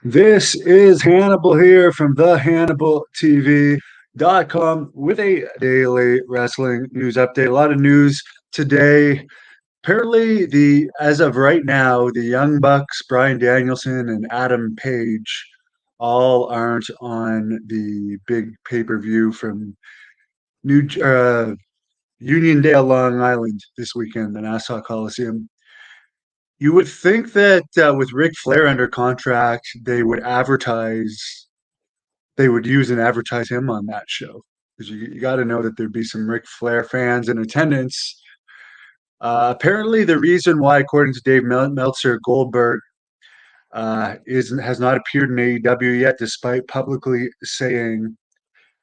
This is Hannibal here from the HannibalTV.com with a daily wrestling news update. A lot of news today. Apparently, as of right now, the Young Bucks, Bryan Danielson and Adam Page, all aren't on the big pay-per-view from New Uniondale, Long Island this weekend, the Nassau Coliseum. You would think that with Ric Flair under contract, they would use and advertise him on that show because you got to know that there'd be some Ric Flair fans in attendance. Apparently, the reason why, according to Dave Meltzer, Goldberg has not appeared in AEW yet, despite publicly saying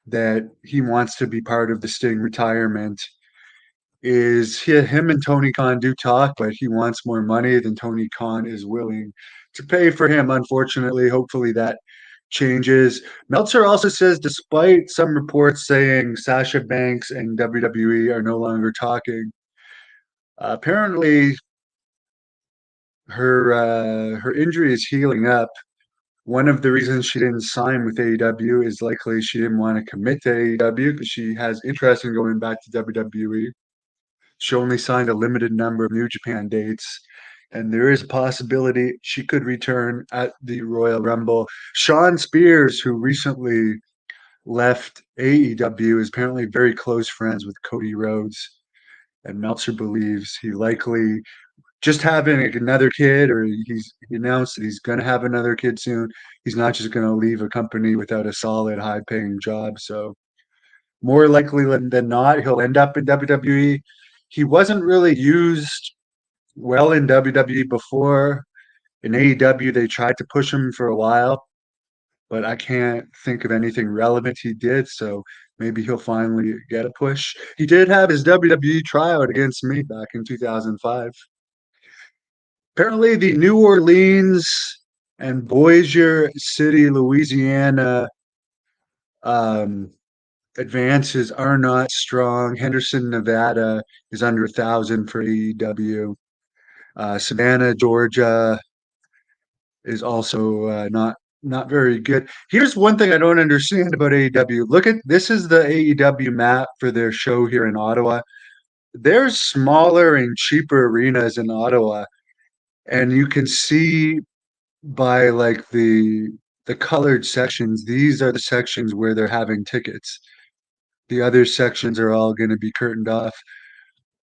that he wants to be part of the Sting retirement, is him and Tony Khan do talk, but he wants more money than Tony Khan is willing to pay for him. Unfortunately, hopefully that changes. Meltzer also says, despite some reports saying Sasha Banks and WWE are no longer talking, apparently her injury is healing up. One of the reasons she didn't sign with AEW is likely she didn't want to commit to AEW because she has interest in going back to WWE. She only signed a limited number of New Japan dates, and there is a possibility she could return at the Royal Rumble. Sean Spears, who recently left AEW, is apparently very close friends with Cody Rhodes, and Meltzer believes he likely just having another kid, or he announced that he's going to have another kid soon. He's not just going to leave a company without a solid, high-paying job. So more likely than not, he'll end up in WWE. He wasn't really used well in WWE before. In AEW, they tried to push him for a while, but I can't think of anything relevant he did. So maybe he'll finally get a push. He did have his WWE tryout against me back in 2005. Apparently, the New Orleans and Bossier City, Louisiana um, advances are not strong. Henderson, Nevada is under 1,000 for AEW. Savannah, Georgia is also not very good. Here's one thing I don't understand about AEW. Look at this is the AEW map for their show here in Ottawa. There's smaller and cheaper arenas in Ottawa, and you can see by like the colored sections, these are the sections where they're having tickets. The other sections are all going to be curtained off.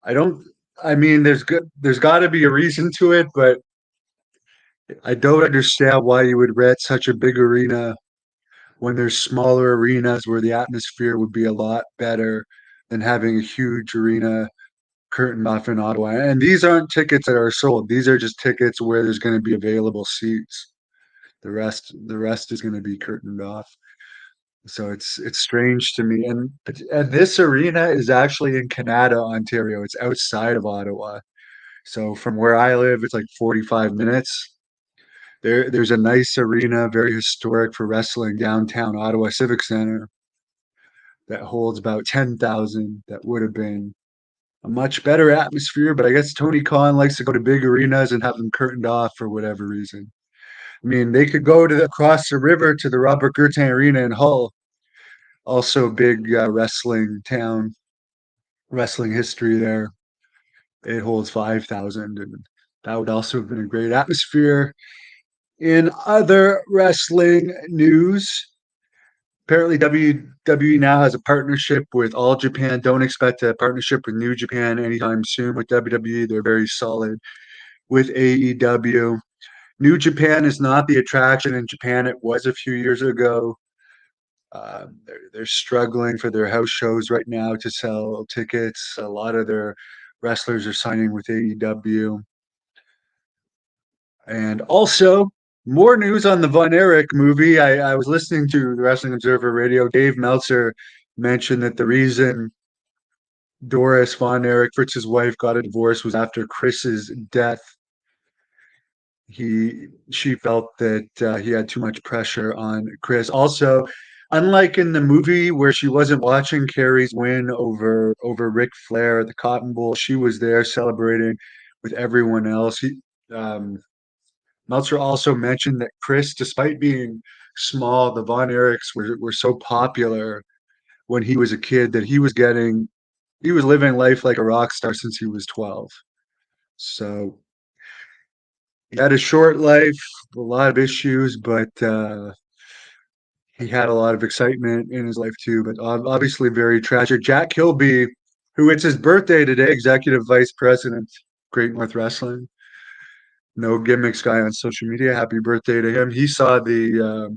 I don't. I mean, there's got to be a reason to it, but I don't understand why you would rent such a big arena when there's smaller arenas where the atmosphere would be a lot better than having a huge arena curtained off in Ottawa. And these aren't tickets that are sold. These are just tickets where there's going to be available seats. The rest is going to be curtained off. So it's strange to me. And this arena is actually in Canada, Ontario. It's outside of Ottawa. So from where I live, it's like 45 minutes. There's a nice arena, very historic for wrestling, downtown Ottawa Civic Center that holds about 10,000. That would have been a much better atmosphere, but I guess Tony Khan likes to go to big arenas and have them curtained off for whatever reason. I mean, they could go to across the river to the Robert Gertain Arena in Hull, also a big wrestling town, wrestling history there. It holds 5,000, and that would also have been a great atmosphere. In other wrestling news, apparently WWE now has a partnership with All Japan. Don't expect a partnership with New Japan anytime soon with WWE. They're very solid with AEW. New Japan is not the attraction in Japan it was a few years ago. They're struggling for their house shows right now to sell tickets. A lot of their wrestlers are signing with AEW. And also, more news on the Von Erich movie. I was listening to the Wrestling Observer Radio. Dave Meltzer mentioned that the reason Doris Von Erich, Fritz's wife, got a divorce was after Chris's death. She felt that he had too much pressure on Chris. Also, unlike in the movie where she wasn't watching Carrie's win over Ric Flair at the Cotton Bowl, she was there celebrating with everyone else. Meltzer also mentioned that Chris, despite being small, the Von Erichs were so popular when he was a kid that he was living life like a rock star since he was 12. So he had a short life, a lot of issues, but he had a lot of excitement in his life too. But obviously very tragic. Jack Kilby, who it's his birthday today, executive vice president, Great North Wrestling, no gimmicks guy on social media. Happy birthday to him. He saw the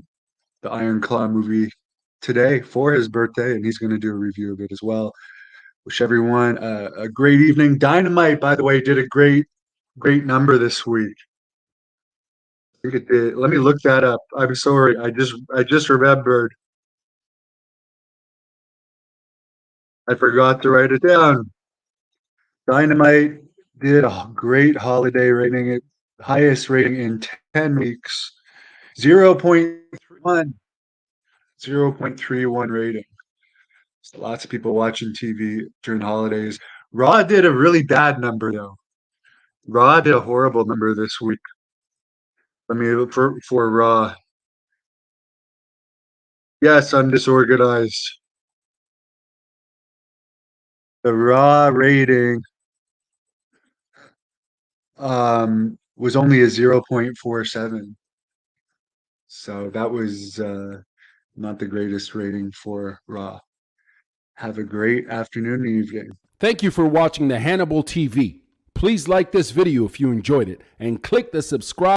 Iron Claw movie today for his birthday, and he's going to do a review of it as well. Wish everyone a great evening. Dynamite, by the way, did a great number this week. I think it did. Let me look that up. I'm sorry. I just remembered. I forgot to write it down. Dynamite did a great holiday rating, it highest rating in 10 weeks. 0.31. 0.31 rating. So lots of people watching TV during holidays. Raw did a really bad number though. Raw did a horrible number this week. I mean, for Raw. Yes, I'm disorganized. The Raw rating was only a 0.47. So that was not the greatest rating for Raw. Have a great afternoon and evening. Thank you for watching the Hannibal TV. Please like this video if you enjoyed it and click the subscribe